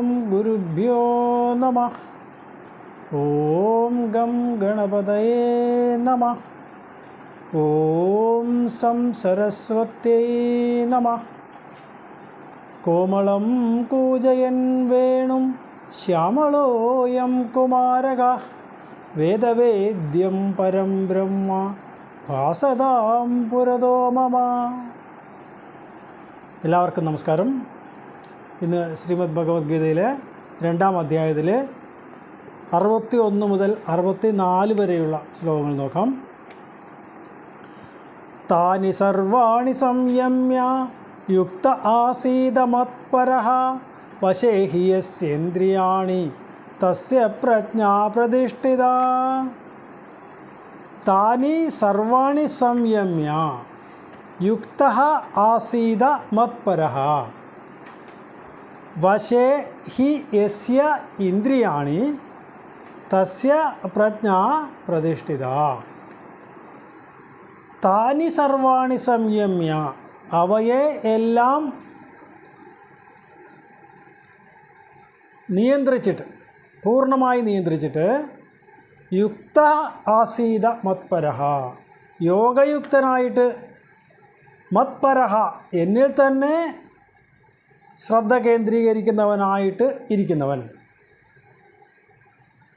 ഓം ഗുരുഭ്യോ നമഃ. ഓം ഗം ഗണപതയേ നമഃ. ഓം സം സരസ്വത്यै നമഃ. കോമളം കൂജയൻ വേണും ശ്യാമളോയം കുമാരകഃ വേദവേദ്യം പരം ബ്രഹ്മ ഭാസതാം പുരതോ മമ. എല്ലാവർക്കും നമസ്കാരം. ഇന്ന് ശ്രീമദ് ഭഗവത്ഗീതയിലെ 2-ാം അധ്യായത്തിലെ 61 മുതൽ 64 വരെയുള്ള ശ്ലോകങ്ങൾ നോക്കാം. താനി സർവാണി സംയമ്യ യുക്ത ആസീത മത്പരഃ വശേ ഹി യസ്യേന്ദ്രിയാണി തസ്യ പ്രജ്ഞാ പ്രതിഷ്ഠിത. താനി സർവാണി സംയമ്യ യുക്തഃ ആസീത മത്പരഃ വശേ ഹി യസ്യ ഇന്ദ്രിയാണി തസ്യ പ്രജ്ഞാ പ്രതിഷ്ഠിത. താനി സർവാണി സംയമ്യ, അവയെ എല്ലാം നിയന്ത്രിച്ചിട്ട്, പൂർണ്ണമായി നിയന്ത്രിച്ചിട്ട്, യുക്ത ആസീത മത്പരഃ, യോഗയുക്തനായിട്ട്, മത്പരഃ, എന്നിൽ തന്നെ ശ്രദ്ധ കേന്ദ്രീകരിക്കുന്നവനായിട്ട് ഇരിക്കുന്നവൻ,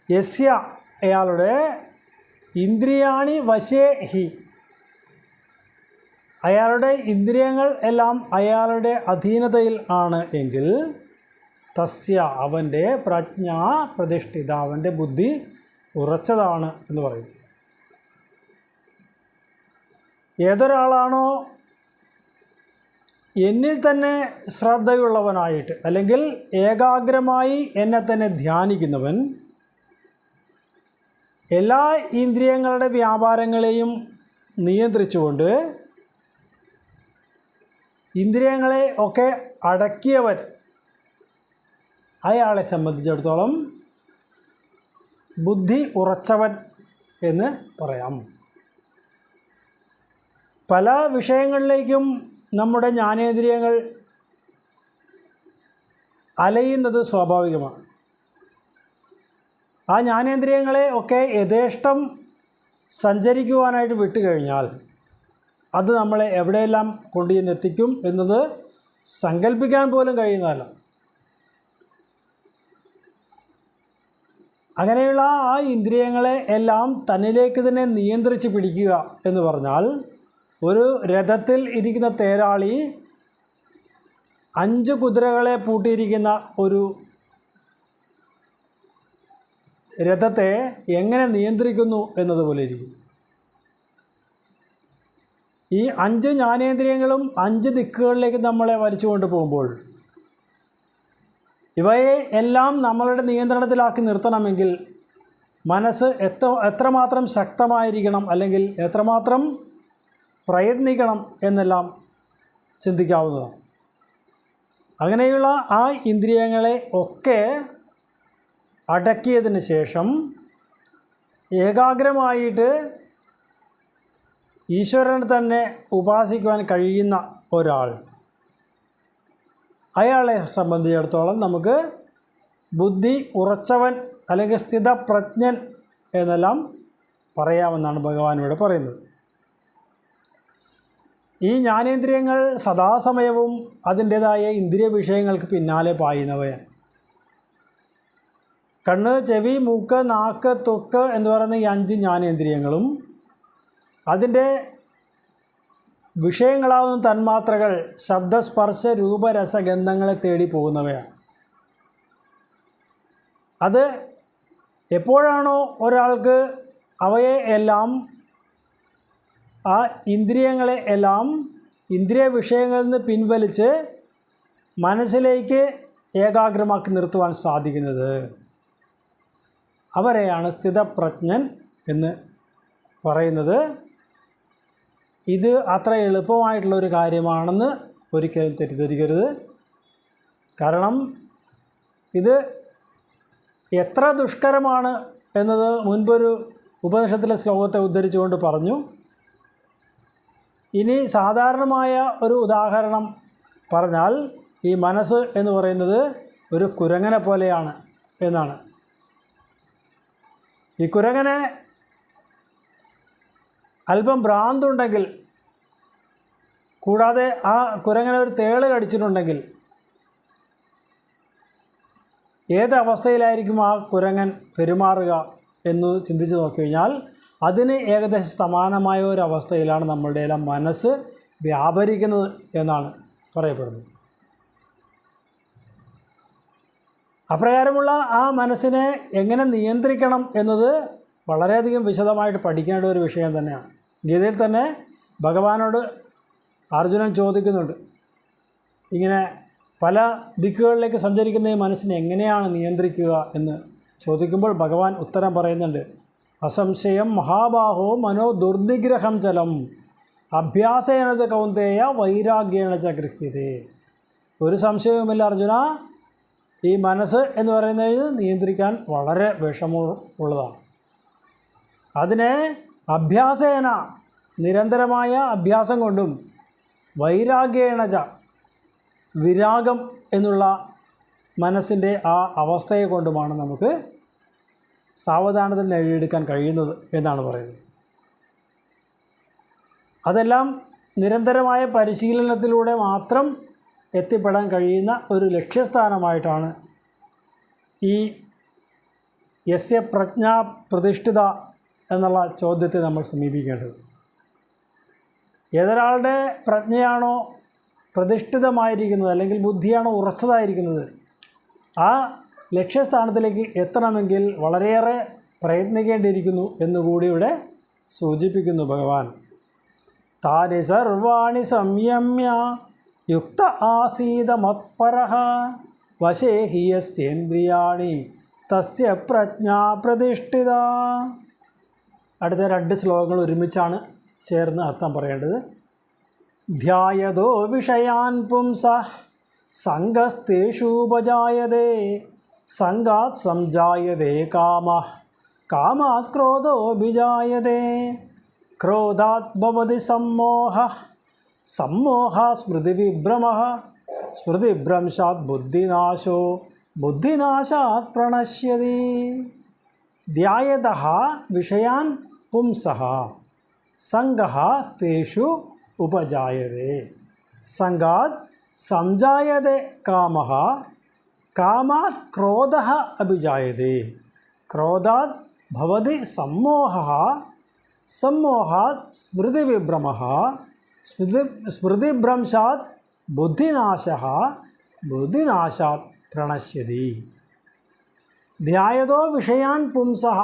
യസ്യ, അയാളുടെ, ഇന്ദ്രിയാണി വശേ ഹി, അയാളുടെ ഇന്ദ്രിയങ്ങൾ എല്ലാം അയാളുടെ അധീനതയിൽ ആണ് എങ്കിൽ, തസ്യ, അവൻ്റെ, പ്രജ്ഞ പ്രതിഷ്ഠിത, അവൻ്റെ ബുദ്ധി ഉറച്ചതാണ് എന്ന് പറയും. ഏതൊരാളാണോ എന്നിൽ തന്നെ ശ്രദ്ധയുള്ളവനായിട്ട്, അല്ലെങ്കിൽ ഏകാഗ്രമായി എന്നെ തന്നെ ധ്യാനിക്കുന്നവൻ, എല്ലാ ഇന്ദ്രിയങ്ങളുടെ വ്യാപാരങ്ങളെയും നിയന്ത്രിച്ചുകൊണ്ട് ഇന്ദ്രിയങ്ങളെ ഒക്കെ അടക്കിയവൻ, അയാളെ സംബന്ധിച്ചിടത്തോളം ബുദ്ധി ഉറച്ചവൻ എന്ന് പറയാം. പല വിഷയങ്ങളിലേക്കും നമ്മുടെ ജ്ഞാനേന്ദ്രിയങ്ങൾ അലയുന്നത് സ്വാഭാവികമാണ്. ആ ജ്ഞാനേന്ദ്രിയങ്ങളെ ഒക്കെ യഥേഷ്ടം സഞ്ചരിക്കുവാനായിട്ട് വിട്ടുകഴിഞ്ഞാൽ അത് നമ്മളെ എവിടെയെല്ലാം കൊണ്ടുചെന്നെത്തിക്കും എന്നത് സങ്കല്പിക്കാൻ പോലും കഴിയുന്നതല്ല. അങ്ങനെയുള്ള ആ ഇന്ദ്രിയങ്ങളെ എല്ലാം തന്നിലേക്ക് തന്നെ നിയന്ത്രിച്ച് പിടിക്കുക എന്ന് പറഞ്ഞാൽ, ഒരു രഥത്തിൽ ഇരിക്കുന്ന തേരാളി 5 കുതിരകളെ പൂട്ടിയിരിക്കുന്ന ഒരു രഥത്തെ എങ്ങനെ നിയന്ത്രിക്കുന്നു എന്നതുപോലെ ഇരിക്കും. ഈ 5 ജ്ഞാനേന്ദ്രിയങ്ങളും 5 ദിക്കുകളിലേക്ക് നമ്മളെ വലിച്ചുകൊണ്ട് പോകുമ്പോൾ, ഇവയെ എല്ലാം നമ്മളുടെ നിയന്ത്രണത്തിലാക്കി നിർത്തണമെങ്കിൽ മനസ്സ് എത്രമാത്രം ശക്തമായിരിക്കണം, അല്ലെങ്കിൽ എത്രമാത്രം പ്രയത്നിക്കണം എന്നെല്ലാം ചിന്തിക്കാവുന്നതാണ്. അങ്ങനെയുള്ള ആ ഇന്ദ്രിയങ്ങളെ ഒക്കെ അടക്കിയതിന് ശേഷം ഏകാഗ്രമായിട്ട് ഈശ്വരനെ തന്നെ ഉപാസിക്കുവാൻ കഴിയുന്ന ഒരാൾ, അയാളെ സംബന്ധിച്ചിടത്തോളം നമുക്ക് ബുദ്ധി ഉറച്ചവൻ അല്ലെങ്കിൽ സ്ഥിതപ്രജ്ഞൻ എന്നെല്ലാം പറയാമെന്നാണ് ഭഗവാൻ ഇവിടെ പറയുന്നത്. ഈ ജ്ഞാനേന്ദ്രിയങ്ങൾ സദാസമയവും അതിൻ്റേതായ ഇന്ദ്രിയ വിഷയങ്ങൾക്ക് പിന്നാലെ പായുന്നവയാണ്. കണ്ണ്, ചെവി, മൂക്ക്, നാക്ക്, ത്വക്ക് എന്ന് പറയുന്ന ഈ 5 ജ്ഞാനേന്ദ്രിയങ്ങളും അതിൻ്റെ വിഷയങ്ങളാവുന്ന തന്മാത്രകൾ, ശബ്ദസ്പർശ രൂപരസഗന്ധങ്ങളെ തേടി പോകുന്നവയാണ്. അത് എപ്പോഴാണോ ഒരാൾക്ക് അവയെ എല്ലാം, ആ ഇന്ദ്രിയങ്ങളെ എല്ലാം ഇന്ദ്രിയ വിഷയങ്ങളിൽ നിന്ന് പിൻവലിച്ച് മനസ്സിലേക്ക് ഏകാഗ്രമാക്കി നിർത്തുവാൻ സാധിക്കുന്നത്, അവരെയാണ് സ്ഥിതപ്രജ്ഞൻ എന്ന് പറയുന്നത്. ഇത് അത്ര എളുപ്പമായിട്ടുള്ളൊരു കാര്യമാണെന്ന് ഒരിക്കലും തെറ്റിദ്ധരിക്കരുത്. കാരണം ഇത് എത്ര ദുഷ്കരമാണ് എന്നത് മുൻപൊരു ഉപനിഷത്തിലെ ശ്ലോകത്തെ ഉദ്ധരിച്ചുകൊണ്ട് പറഞ്ഞു. ഇനി സാധാരണമായ ഒരു ഉദാഹരണം പറഞ്ഞാൽ, ഈ മനസ്സ് എന്ന് പറയുന്നത് ഒരു കുരങ്ങനെ പോലെയാണ് എന്നാണ്. ഈ കുരങ്ങനെ അല്പം ഭ്രാന്തുണ്ടെങ്കിൽ, കൂടാതെ ആ കുരങ്ങനെ ഒരു തേള് കടിച്ചിട്ടുണ്ടെങ്കിൽ ഏത് അവസ്ഥയിലായിരിക്കും ആ കുരങ്ങൻ പെരുമാറുക എന്ന് ചിന്തിച്ച് നോക്കിക്കഴിഞ്ഞാൽ അതിന് ഏകദേശം സമാനമായ ഒരു അവസ്ഥയിലാണ് നമ്മളുടെ എല്ലാം മനസ്സ് വ്യാപരിക്കുന്നത് എന്നാണ് പറയപ്പെടുന്നത്. അപ്രകാരമുള്ള ആ മനസ്സിനെ എങ്ങനെ നിയന്ത്രിക്കണം എന്നത് വളരെയധികം വിശദമായിട്ട് പഠിക്കേണ്ട ഒരു വിഷയം തന്നെയാണ്. ഗീതയിൽ തന്നെ ഭഗവാനോട് അർജുനൻ ചോദിക്കുന്നുണ്ട്, ഇങ്ങനെ പല ദിക്കുകളിലേക്ക് സഞ്ചരിക്കുന്ന ഈ മനസ്സിനെ എങ്ങനെയാണ് നിയന്ത്രിക്കുക എന്ന് ചോദിക്കുമ്പോൾ ഭഗവാൻ ഉത്തരം പറയുന്നുണ്ട്. അസംശയം മഹാബാഹോ മനോ ദുർനിഗ്രഹം ചലം അഭ്യാസേനത് കൗന്ദേയ വൈരാഗ്യേണ ച ഗൃഹ്യതേ. ഒരു സംശയവുമില്ല അർജുന, ഈ മനസ്സ് എന്ന് പറയുന്നത് നിയന്ത്രിക്കാൻ വളരെ വിഷമമുള്ളതാണ്. അതിനെ അഭ്യാസേന, നിരന്തരമായ അഭ്യാസം കൊണ്ടും, വൈരാഗ്യേണച, വിരാഗം എന്നുള്ള മനസ്സിൻ്റെ ആ അവസ്ഥയെ കൊണ്ടുമാണ് നമുക്ക് സാവധാനത്തിൽ നേടിയെടുക്കാൻ കഴിയുന്നത് എന്നാണ് പറയുന്നത്. അതെല്ലാം നിരന്തരമായ പരിശീലനത്തിലൂടെ മാത്രം എത്തിപ്പെടാൻ കഴിയുന്ന ഒരു ലക്ഷ്യസ്ഥാനമായിട്ടാണ് ഈ യസ്യ പ്രജ്ഞാ പ്രതിഷ്ഠിത എന്നുള്ള ചോദ്യത്തെ നമ്മൾ സമീപിക്കേണ്ടത്. ഏതൊരാളുടെ പ്രജ്ഞയാണോ പ്രതിഷ്ഠിതമായിരിക്കുന്നത്, അല്ലെങ്കിൽ ബുദ്ധിയാണോ ഉറച്ചതായിരിക്കുന്നത്, ആ ലക്ഷ്യസ്ഥാനത്തിലേക്ക് എത്തണമെങ്കിൽ വളരെയേറെ പ്രയത്നിക്കേണ്ടിയിരിക്കുന്നു എന്നുകൂടി ഇവിടെ സൂചിപ്പിക്കുന്നു ഭഗവാൻ. താനി സർവാണി സംയമ്യ യുക്ത ആസീത മത്പരഃ വശേ ഹി യസ്യേന്ദ്രിയാണി തസ്യ പ്രജ്ഞാ പ്രതിഷ്ഠിത. അടുത്ത 2 ശ്ലോകങ്ങൾ ഒരുമിച്ചാണ് ചേർന്ന് അർത്ഥം പറയേണ്ടത്. ധ്യായതോ വിഷയാൻ പുംസഃ സംഗസ്തേഷൂപജായതേ സംഗാത് സംജായതേ കാമഃ കാമാത് ക്രോധോഭിജായതേ ക്രോധാത് ഭവതി സമ്മോഹഃ സമ്മോഹാത് സ്മൃതിവിഭ്രമഃ സ്മൃതിഭ്രംശാത് ബുദ്ധിനാശോ ബുദ്ധിനാശാത് പ്രണശ്യതി. ധ്യായതഃ വിഷയാൻ പുംസഃ സംഗഃ തേഷു ഉപജായതേ സംഗാത് സംജായതേ കാമഃ കാമാത് ക്രോധഃ അഭിജായതേ ക്രോധാത് ഭവതി സമ്മോഹഃ സമ്മോഹാത് സ്മൃതിവിഭ്രമഃ സ്മൃതിഭ്രംശാത് ബുദ്ധിനാശഃ ബുദ്ധിനാശാത് പ്രണശ്യതി. ധ്യായതോ വിഷയാൻ പുംസഃ,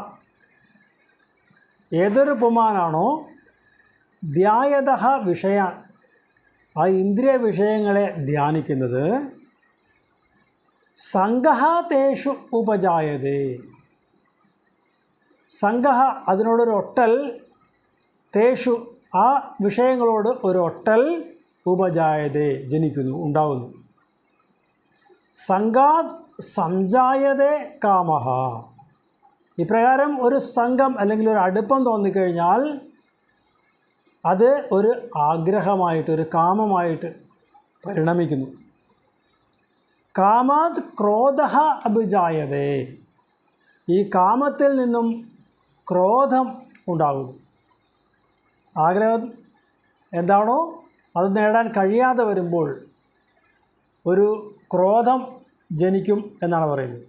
ഏതൊരു പുമാനാണോ ധ്യായതഃ വിഷയാൻ, ആ ഇന്ദ്രിയ വിഷയങ്ങളെ ധ്യാനിക്കുന്നത്, സംഗഃ തേഷു ഉപജായതേ, സംഗഃ അതിനോടൊരു ഒട്ടൽ, തേഷു ആ വിഷയങ്ങളോട് ഒരു ഒട്ടൽ, ഉപജായതേ ജനിക്കുന്നു, ഉണ്ടാവുന്നു. സംഗാത് സംജായതേ കാമഃ, ഇപ്രകാരം ഒരു സംഘം അല്ലെങ്കിൽ ഒരു അടുപ്പം തോന്നിക്കഴിഞ്ഞാൽ അത് ഒരു ആഗ്രഹമായിട്ട്, ഒരു കാമമായിട്ട് പരിണമിക്കുന്നു. കാമാത് ക്രോധഃ അഭിജായതേ, ഈ കാമത്തിൽ നിന്നും ക്രോധം ഉണ്ടാകുന്നു. ആഗ്രഹം എന്താണോ അത് നേടാൻ കഴിയാതെ വരുമ്പോൾ ഒരു ക്രോധം ജനിക്കും എന്നാണ് പറയുന്നത്.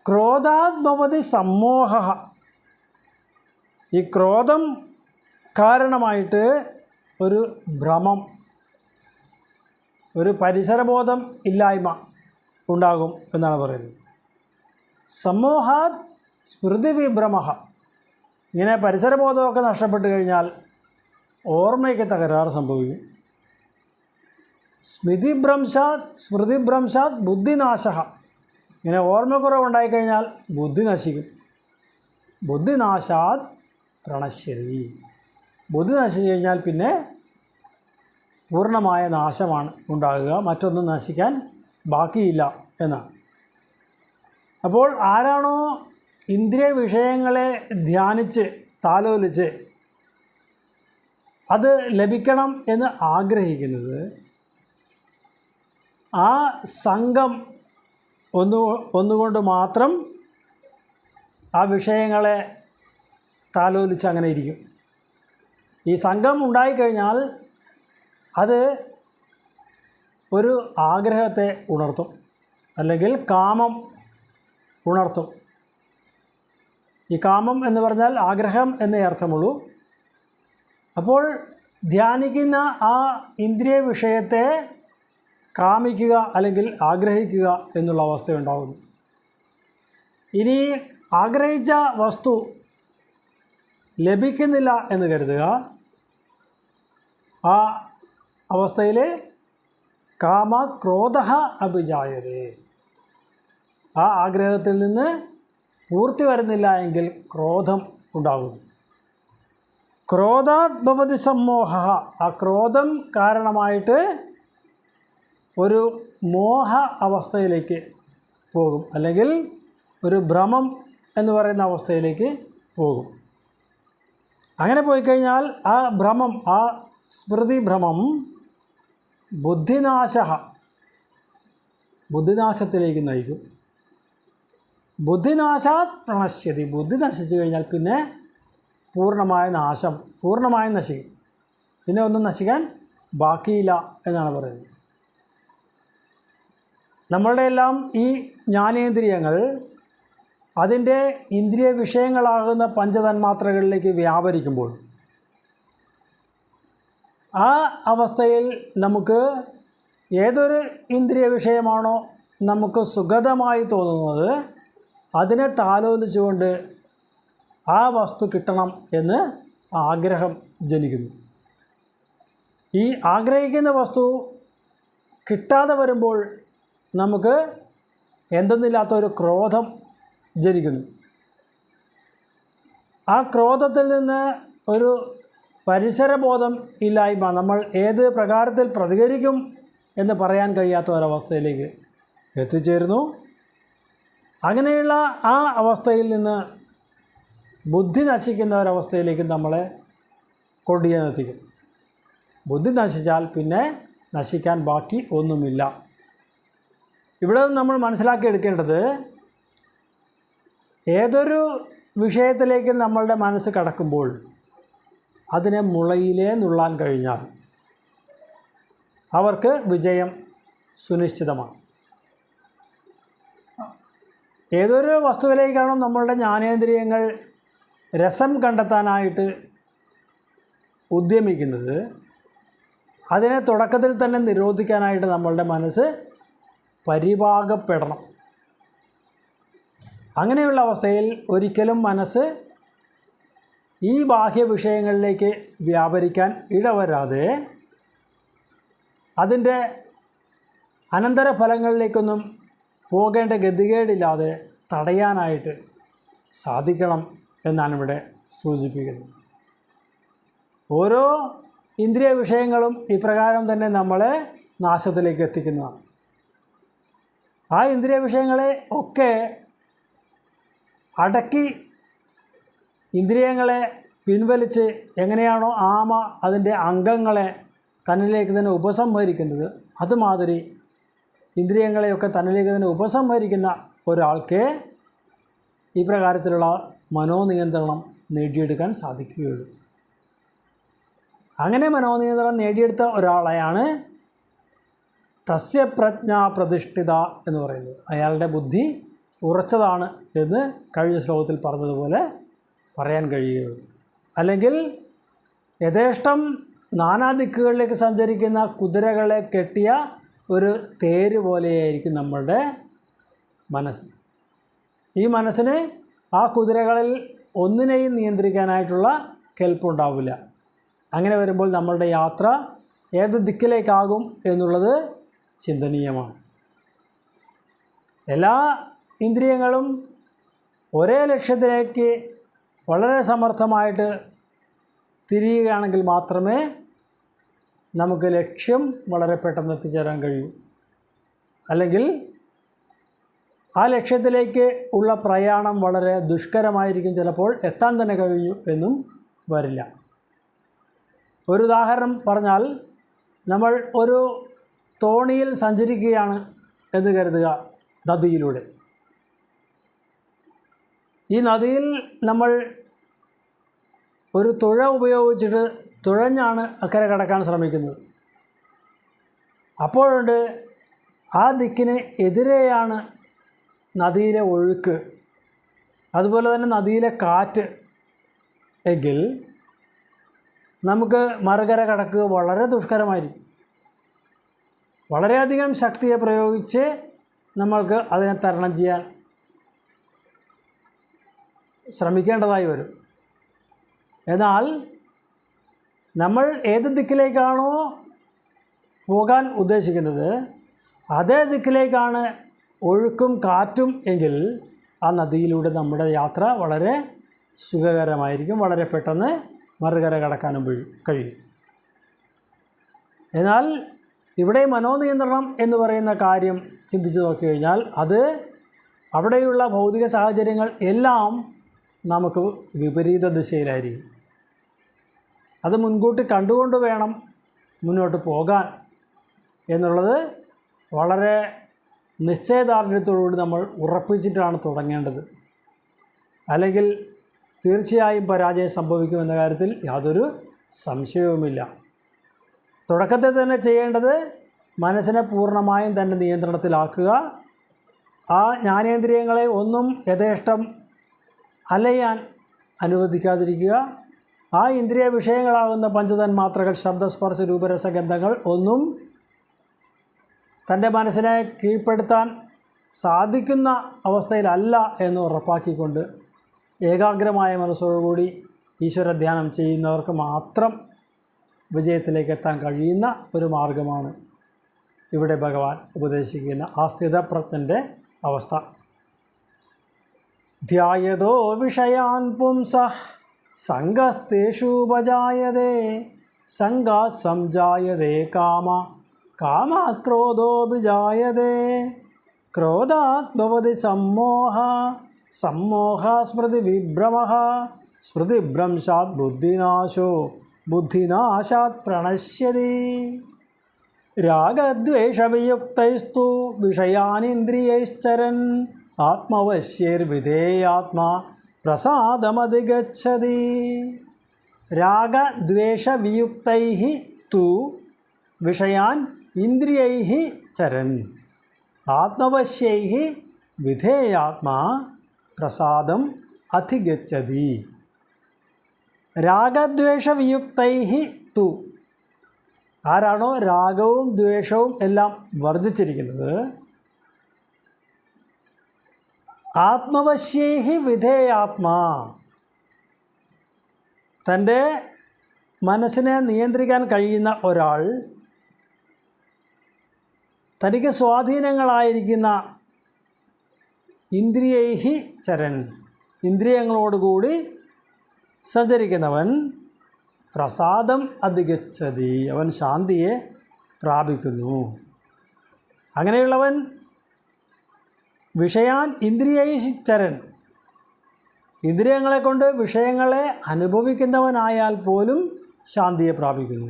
ക്രോധാത് ഭവതി സമ്മോഹഃ, ഈ ക്രോധം കാരണമായിട്ട് ഒരു ഭ്രമം, ഒരു പരിസരബോധം ഇല്ലായ്മ ഉണ്ടാകും എന്നാണ് പറയുന്നത്. സമ്മോഹാത് സ്മൃതിവിഭ്രമഃ, ഇങ്ങനെ പരിസരബോധമൊക്കെ നഷ്ടപ്പെട്ട് കഴിഞ്ഞാൽ ഓർമ്മയ്ക്ക് തകരാറ് സംഭവിക്കും. സ്മൃതിഭ്രംശാത് ബുദ്ധിനാശഃ, ഇങ്ങനെ ഓർമ്മക്കുറവുണ്ടായിക്കഴിഞ്ഞാൽ ബുദ്ധി നശിക്കും. ബുദ്ധിനാശാത് പ്രണശ്യതി, ബുദ്ധി നശിച്ചു കഴിഞ്ഞാൽ പിന്നെ പൂർണ്ണമായ നാശമാണ് ഉണ്ടാകുക, മറ്റൊന്നും നശിക്കാൻ ബാക്കിയില്ല എന്നാണ്. അപ്പോൾ ആരാണോ ഇന്ദ്രിയ വിഷയങ്ങളെ ധ്യാനിച്ച് താലോലിച്ച് അത് ലഭിക്കണം എന്ന് ആഗ്രഹിക്കുന്നത്, ആ സംഘം ഒന്നുകൊണ്ട് മാത്രം ആ വിഷയങ്ങളെ താലോലിച്ച് അങ്ങനെ ഇരിക്കും. ഈ സംഘം ഉണ്ടായിക്കഴിഞ്ഞാൽ അത് ഒരു ആഗ്രഹത്തെ ഉണർത്തും, അല്ലെങ്കിൽ കാമം ഉണർത്തും. ഈ കാമം എന്ന് പറഞ്ഞാൽ ആഗ്രഹം എന്നേ അർത്ഥമുള്ളൂ. അപ്പോൾ ധ്യാനിക്കുന്ന ആ ഇന്ദ്രിയ വിഷയത്തെ കാമിക്കുക അല്ലെങ്കിൽ ആഗ്രഹിക്കുക എന്നുള്ള അവസ്ഥയുണ്ടാകുന്നു. ഇനി ആഗ്രഹിച്ച വസ്തു ലഭിക്കുന്നില്ല എന്ന് കരുതുക. ആ അവസ്ഥയിൽ കാമ ക്രോധ അഭിജായതേ, ആ ആഗ്രഹത്തിൽ നിന്ന് പൂർത്തി വരുന്നില്ല എങ്കിൽ ക്രോധം ഉണ്ടാകുന്നു. ക്രോധാത് ഭവതി സമ്മോഹ, ആ ക്രോധം കാരണമായിട്ട് ഒരു മോഹ അവസ്ഥയിലേക്ക് പോകും, അല്ലെങ്കിൽ ഒരു ഭ്രമം എന്ന് പറയുന്ന അവസ്ഥയിലേക്ക് പോകും. അങ്ങനെ പോയിക്കഴിഞ്ഞാൽ ആ ഭ്രമം, ആ സ്മൃതിഭ്രമം ബുദ്ധിനാശത്തിലേക്ക് നയിക്കും. ബുദ്ധിനാശാത് പ്രണശ്യതി, ബുദ്ധി നശിച്ചു കഴിഞ്ഞാൽ പിന്നെ പൂർണ്ണമായും നശിക്കും. പിന്നെ ഒന്നും നശിക്കാൻ ബാക്കിയില്ല എന്നാണ് പറയുന്നത്. നമ്മളുടെ എല്ലാം ഈ ജ്ഞാനേന്ദ്രിയങ്ങൾ അതിൻ്റെ ഇന്ദ്രിയ വിഷയങ്ങളാകുന്ന പഞ്ചതന്മാത്രകളിലേക്ക് വ്യാപരിക്കുമ്പോൾ ആ അവസ്ഥയിൽ നമുക്ക് ഏതൊരു ഇന്ദ്രിയ വിഷയമാണോ നമുക്ക് സുഖതമായി തോന്നുന്നത് അതിനെ താലോലിച്ചുകൊണ്ട് ആ വസ്തു കിട്ടണം എന്ന് ആഗ്രഹം ജനിക്കുന്നു. ഈ ആഗ്രഹിക്കുന്ന വസ്തു കിട്ടാതെ വരുമ്പോൾ നമുക്ക് എന്തെന്നില്ലാത്തൊരു ക്രോധം ജനിക്കുന്നു. ആ ക്രോധത്തിൽ നിന്ന് ഒരു പരിസരബോധം ഇല്ലായ്മ, നമ്മൾ ഏത് പ്രകാരത്തിൽ പ്രതികരിക്കും എന്ന് പറയാൻ കഴിയാത്ത ഒരവസ്ഥയിലേക്ക് എത്തിച്ചേരുന്നു. അങ്ങനെയുള്ള ആ അവസ്ഥയിൽ നിന്ന് ബുദ്ധി നശിക്കുന്ന ഒരവസ്ഥയിലേക്ക് നമ്മളെ കൊണ്ടുചെന്നെത്തിക്കും. ബുദ്ധി നശിച്ചാൽ പിന്നെ നശിക്കാൻ ബാക്കി ഒന്നുമില്ല. ഇവിടെ നമ്മൾ മനസ്സിലാക്കിയെടുക്കേണ്ടത്, ഏതൊരു വിഷയത്തിലേക്ക് നമ്മളുടെ മനസ്സ് കടക്കുമ്പോൾ അതിനെ മുളയിലേ നുള്ളാൻ കഴിഞ്ഞാൽ അവർക്ക് വിജയം സുനിശ്ചിതമാണ്. ഏതൊരു വസ്തുവിലേക്കാണോ നമ്മളുടെ ജ്ഞാനേന്ദ്രിയങ്ങൾ രസം കണ്ടെത്താനായിട്ട് ഉദ്യമിക്കുന്നത് അതിനെ തുടക്കത്തിൽ തന്നെ നിരോധിക്കാനായിട്ട് നമ്മളുടെ മനസ്സ് പരിപാകപ്പെടണം. അങ്ങനെയുള്ള അവസ്ഥയിൽ ഒരിക്കലും മനസ്സ് ഈ ബാഹ്യ വിഷയങ്ങളിലേക്ക് വ്യാപരിക്കാൻ ഇടവരാതെ അതിൻ്റെ അനന്തരഫലങ്ങളിലേക്കൊന്നും പോകേണ്ട ഗതികേടില്ലാതെ തടയാനായിട്ട് സാധിക്കണം എന്നാണ് ഇവിടെ സൂചിപ്പിക്കുന്നത്. ഓരോ ഇന്ദ്രിയ വിഷയങ്ങളും ഇപ്രകാരം തന്നെ നമ്മളെ നാശത്തിലേക്ക് എത്തിക്കുന്നതാണ്. ആ ഇന്ദ്രിയ വിഷയങ്ങളെ ഒക്കെ അടക്കി ഇന്ദ്രിയങ്ങളെ പിൻവലിച്ച് എങ്ങനെയാണോ ആമ അതിൻ്റെ അംഗങ്ങളെ തന്നിലേക്ക് തന്നെ ഉപസംഹരിക്കുന്നത്, അതുമാതിരി ഇന്ദ്രിയങ്ങളെയൊക്കെ തന്നിലേക്ക് തന്നെ ഉപസംഹരിക്കുന്ന ഒരാൾക്ക് ഈ പ്രകാരത്തിലുള്ള മനോനിയന്ത്രണം നേടിയെടുക്കാൻ സാധിക്കുകയുള്ളൂ. അങ്ങനെ മനോനിയന്ത്രണം നേടിയെടുത്ത ഒരാളെയാണ് തസ്യ പ്രജ്ഞ പ്രതിഷ്ഠിത എന്ന് പറയുന്നത്. അയാളുടെ ബുദ്ധി ഉറച്ചതാണ് എന്ന് കഴിഞ്ഞ ശ്ലോകത്തിൽ പറഞ്ഞതുപോലെ പറയാൻ കഴിയുകയുള്ളൂ. അല്ലെങ്കിൽ യഥേഷ്ടം നാനാദിക്കുകളിലേക്ക് സഞ്ചരിക്കുന്ന കുതിരകളെ കെട്ടിയ ഒരു തേര് പോലെയായിരിക്കും നമ്മളുടെ മനസ്സ്. ഈ മനസ്സിന് ആ കുതിരകളിൽ ഒന്നിനെയും നിയന്ത്രിക്കാനായിട്ടുള്ള കെൽപ്പുണ്ടാവില്ല. അങ്ങനെ വരുമ്പോൾ നമ്മളുടെ യാത്ര ഏത് ദിക്കിലേക്കാകും എന്നുള്ളത് ചിന്തനീയമാണ്. എല്ലാ ഇന്ദ്രിയങ്ങളും ഒരേ ലക്ഷ്യത്തിലേക്ക് വളരെ സമർത്ഥമായിട്ട് തിരിയുകയാണെങ്കിൽ മാത്രമേ നമുക്ക് ലക്ഷ്യം വളരെ പെട്ടെന്ന് എത്തിച്ചേരാൻ കഴിയൂ. അല്ലെങ്കിൽ ആ ലക്ഷ്യത്തിലേക്ക് ഉള്ള പ്രയാണം വളരെ ദുഷ്കരമായിരിക്കും, ചിലപ്പോൾ എത്താൻ തന്നെ കഴിഞ്ഞു എന്നും വരില്ല. ഒരു ഉദാഹരണം പറഞ്ഞാൽ, നമ്മൾ ഒരു തോണിയിൽ സഞ്ചരിക്കുകയാണ് എന്ന് കരുതുക, നദിയിലൂടെ. ഈ നദിയിൽ നമ്മൾ ഒരു തുഴ ഉപയോഗിച്ചിട്ട് തുഴഞ്ഞാണ് അക്കരെ കടക്കാൻ ശ്രമിക്കുന്നത്. അപ്പോഴുണ്ട് ആ ദിക്കിന് എതിരെയാണ് നദിയിലെ ഒഴുക്ക്, അതുപോലെ തന്നെ നദിയിലെ കാറ്റ് എങ്കിൽ നമുക്ക് മറുകര കടക്കുക വളരെ ദുഷ്കരമായിരിക്കും. വളരെയധികം ശക്തിയെ പ്രയോഗിച്ച് നമ്മൾക്ക് അതിനെ തരണം ചെയ്യാൻ ശ്രമിക്കേണ്ടതായി വരും. എന്നാൽ നമ്മൾ ഏത് ദിക്കിലേക്കാണോ പോകാൻ ഉദ്ദേശിക്കുന്നത് അതേ ദിക്കിലേക്കാണ് ഒഴുക്കും കാറ്റും എങ്കിൽ ആ നദിയിലൂടെ നമ്മുടെ യാത്ര വളരെ സുഖകരമായിരിക്കും, വളരെ പെട്ടെന്ന് മറുകര കടക്കാനും കഴിയും. എന്നാൽ ഇവിടെ മനോനിയന്ത്രണം എന്ന് പറയുന്ന കാര്യം ചിന്തിച്ച് നോക്കിക്കഴിഞ്ഞാൽ അത് അവിടെയുള്ള ഭൗതിക സാഹചര്യങ്ങൾ എല്ലാം നമുക്ക് വിപരീത ദിശയിലായിരിക്കും. അത് മുൻകൂട്ടി കണ്ടുകൊണ്ട് വേണം മുന്നോട്ട് പോകാൻ എന്നുള്ളത് വളരെ നിശ്ചയദാർഢ്യത്തോടുകൂടി നമ്മൾ ഉറപ്പിച്ചിട്ടാണ് തുടങ്ങേണ്ടത്. അല്ലെങ്കിൽ തീർച്ചയായും പരാജയം സംഭവിക്കുമെന്ന കാര്യത്തിൽ യാതൊരു സംശയവുമില്ല. തുടക്കത്തിൽ തന്നെ ചെയ്യേണ്ടത് മനസ്സിനെ പൂർണ്ണമായും തൻ്റെ നിയന്ത്രണത്തിലാക്കുക. ആ ജ്ഞാനേന്ദ്രിയങ്ങളെ ഒന്നും യഥേഷ്ടം അലയാൻ അനുവദിക്കാതിരിക്കുക. ആ ഇന്ദ്രിയ വിഷയങ്ങളാകുന്ന പഞ്ചതന്മാത്രകൾ, ശബ്ദസ്പർശ രൂപരസഗന്ധങ്ങൾ ഒന്നും തൻ്റെ മനസ്സിനെ കീഴ്പ്പെടുത്താൻ സാധിക്കുന്ന അവസ്ഥയിലല്ല എന്ന് ഉറപ്പാക്കിക്കൊണ്ട് ഏകാഗ്രമായ മനസ്സോടുകൂടി ഈശ്വര ധ്യാനം ചെയ്യുന്നവർക്ക് മാത്രം വിജയത്തിലേക്ക് എത്താൻ കഴിയുന്ന ഒരു മാർഗമാണ് ഇവിടെ ഭഗവാൻ ഉപദേശിക്കുന്ന ആ സ്ഥിതപ്രജ്ഞൻ്റെ അവസ്ഥ. ധ്യായതോ വിഷയാൻ പുംസഃ സംഗസ്തേഷുപജായതേ സംഗാത് സംജായതേ കാമാത് ക്രോധോഭിജായതേ ക്രോധാത് ഭവതി സമ്മോഹ സ്മൃതിവിഭ്രമഃ സ്മൃതിഭ്രംശാത് ബുദ്ധിനാശാത് പ്രണശ്യതി. രാഗദ്വേഷവിയുക്തൈസ്തു വിഷയാനിന്ദ്രിയൈശ്ചരൻ ആത്മവശ്യൈർവിധേയാത്മാ പ്രസാദമധിഗച്ഛതി. രാഗദ്വേഷവിയുക്തൈഃ തു വിഷയാൻ ഇന്ദ്രിയൈഃ ചരൻ ആത്മവശ്യൈഃ വിധേയാത്മാ പ്രസാദം അധിഗച്ഛതി. രാഗദ്വേഷവിയുക്തൈഃ തു, ആരാണോ രാഗവും ദ്വേഷവും എല്ലാം വർജിച്ചിരിക്കുന്നത്, ആത്മവശ്യൈഃ വിധേയാത്മാ, തൻ്റെ മനസ്സിനെ നിയന്ത്രിക്കാൻ കഴിയുന്ന ഒരാൾ തനിക്ക് സ്വാധീനങ്ങളായിരിക്കുന്ന ഇന്ദ്രിയൈഃ ചരൻ, ഇന്ദ്രിയങ്ങളോടുകൂടി സഞ്ചരിക്കുന്നവൻ പ്രസാദം അധിഗച്ഛതി, അവൻ ശാന്തിയെ പ്രാപിക്കുന്നു. അങ്ങനെയുള്ളവൻ വിഷയാൻ ഇന്ദ്രിയൈഃ ചരൻ, ഇന്ദ്രിയങ്ങളെ കൊണ്ട് വിഷയങ്ങളെ അനുഭവിക്കുന്നവനായാൽ പോലും ശാന്തിയെ പ്രാപിക്കുന്നു.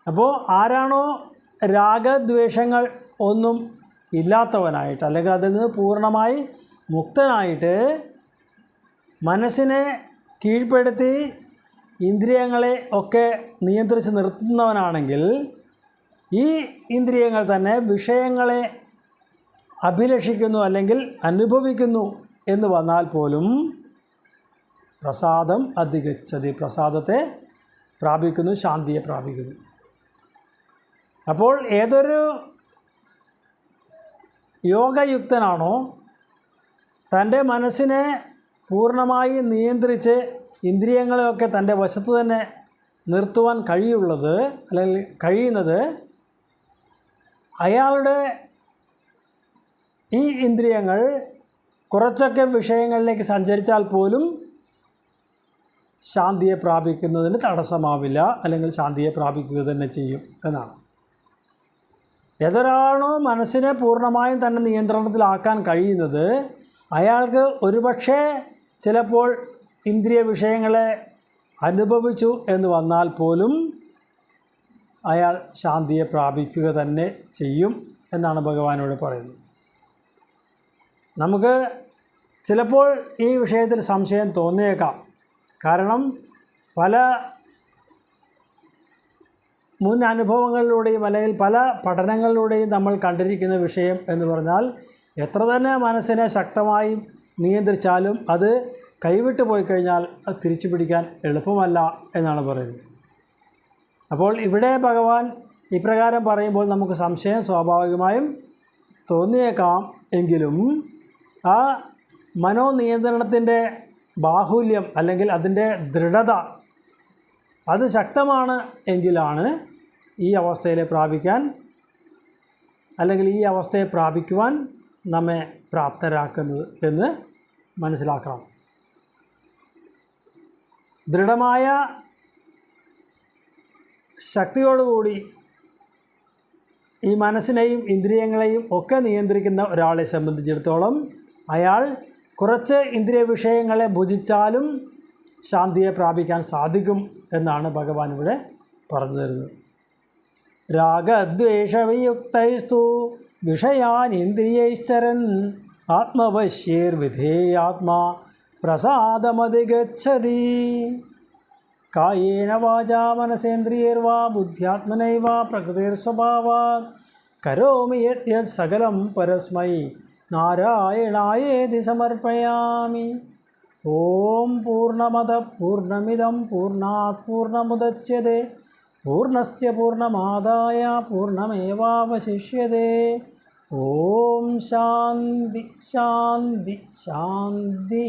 അപ്പോൾ ആരാണോ രാഗദ്വേഷങ്ങൾ ഒന്നും ഇല്ലാത്തവനായിട്ട്, അല്ലെങ്കിൽ അതിൽ നിന്ന് പൂർണ്ണമായി മുക്തനായിട്ട് മനസ്സിനെ കീഴ്പ്പെടുത്തി ഇന്ദ്രിയങ്ങളെ ഒക്കെ നിയന്ത്രിച്ച് നിർത്തുന്നവനാണെങ്കിൽ, ഈ ഇന്ദ്രിയങ്ങൾ തന്നെ വിഷയങ്ങളെ അഭിലഷിക്കുന്നു അല്ലെങ്കിൽ അനുഭവിക്കുന്നു എന്ന് വന്നാൽ പോലും പ്രസാദം അധിഗച്ഛതി, പ്രസാദത്തെ പ്രാപിക്കുന്നു, ശാന്തിയെ പ്രാപിക്കുന്നു. അപ്പോൾ ഏതൊരു യോഗയുക്തനാണോ തൻ്റെ മനസ്സിനെ പൂർണ്ണമായി നിയന്ത്രിച്ച് ഇന്ദ്രിയങ്ങളെയൊക്കെ തൻ്റെ വശത്ത് തന്നെ നിർത്തുവാൻ അല്ലെങ്കിൽ കഴിയുന്നത്, അയാളുടെ ഈ ഇന്ദ്രിയങ്ങൾ കുറച്ചൊക്കെ വിഷയങ്ങളിലേക്ക് സഞ്ചരിച്ചാൽ പോലും ശാന്തിയെ പ്രാപിക്കുന്നതിന് തടസ്സമാവില്ല, അല്ലെങ്കിൽ ശാന്തിയെ പ്രാപിക്കുക തന്നെ ചെയ്യും എന്നാണ്. ഏതൊരാളോ മനസ്സിനെ പൂർണ്ണമായും തന്നെ നിയന്ത്രണത്തിലാക്കാൻ കഴിയുന്നത്, അയാൾക്ക് ഒരുപക്ഷെ ചിലപ്പോൾ ഇന്ദ്രിയ വിഷയങ്ങളെ അനുഭവിച്ചു എന്ന് വന്നാൽ പോലും അയാൾ ശാന്തിയെ പ്രാപിക്കുക തന്നെ ചെയ്യും എന്നാണ് ഭഗവാനോട് പറയുന്നത്. നമുക്ക് ചിലപ്പോൾ ഈ വിഷയത്തിൽ സംശയം തോന്നിയേക്കാം. കാരണം പല മുൻ അനുഭവങ്ങളിലൂടെയും അല്ലെങ്കിൽ പല പഠനങ്ങളിലൂടെയും നമ്മൾ കണ്ടിരിക്കുന്ന വിഷയം എന്ന് പറഞ്ഞാൽ എത്ര തന്നെ മനസ്സിനെ ശക്തമായി നിയന്ത്രിച്ചാലും അത് കൈവിട്ട് പോയി കഴിഞ്ഞാൽ അത് തിരിച്ചു പിടിക്കാൻ എളുപ്പമല്ല എന്നാണ് പറയുന്നത്. അപ്പോൾ ഇവിടെ ഭഗവാൻ ഇപ്രകാരം പറയുമ്പോൾ നമുക്ക് സംശയം സ്വാഭാവികമായും തോന്നിയേക്കാം. എങ്കിലും ആ മനോനിയന്ത്രണത്തിൻ്റെ ബാഹുല്യം അല്ലെങ്കിൽ അതിൻ്റെ ദൃഢത അത് ശക്തമാണ് എങ്കിലാണ് ഈ അവസ്ഥയെ പ്രാപിക്കാൻ അല്ലെങ്കിൽ ഈ അവസ്ഥയെ പ്രാപിക്കുവാൻ നമ്മെ പ്രാപ്തരാക്കുന്നത് എന്ന് മനസ്സിലാക്കണം. ദൃഢമായ ശക്തിയോടുകൂടി ഈ മനസ്സിനെയും ഇന്ദ്രിയങ്ങളെയും ഒക്കെ നിയന്ത്രിക്കുന്ന ഒരാളെ സംബന്ധിച്ചിടത്തോളം അയാൾ കുറച്ച് ഇന്ദ്രിയ വിഷയങ്ങളെ ഭുജിച്ചാലും ശാന്തിയെ പ്രാപിക്കാൻ സാധിക്കും എന്നാണ് ഭഗവാൻ ഇവിടെ പറഞ്ഞു തരുന്നത്. രാഗദ്വേഷവിയുക്തൈസ്തു വിഷയാൻ ഇന്ദ്രിയൈശ്ചരൻ ആത്മവശ്യേർവിധേയാത്മാ പ്രസാദമധിഗച്ഛതി. കായേന വാചാ മനസേന്ദ്രിയൈർവാ ബുദ്ധ്യാത്മനൈവ പ്രകൃതിർസ്വഭാവാത് കരോമി യത് സകലം പരസ്മൈ നാരായണായേതി സമർപ്പയാമി. ഓം പൂർണ്ണമദ പൂർണ്ണമിദം പൂർണ്ണാത് പൂർണ്ണമുദച്യത്തെ പൂർണ്ണസ്യ പൂർണ്ണമാദായ പൂർണ്ണമേവാവശിഷ്യത്തെ. ഓം ശാന്തി ശാന്തി ശാന്തി.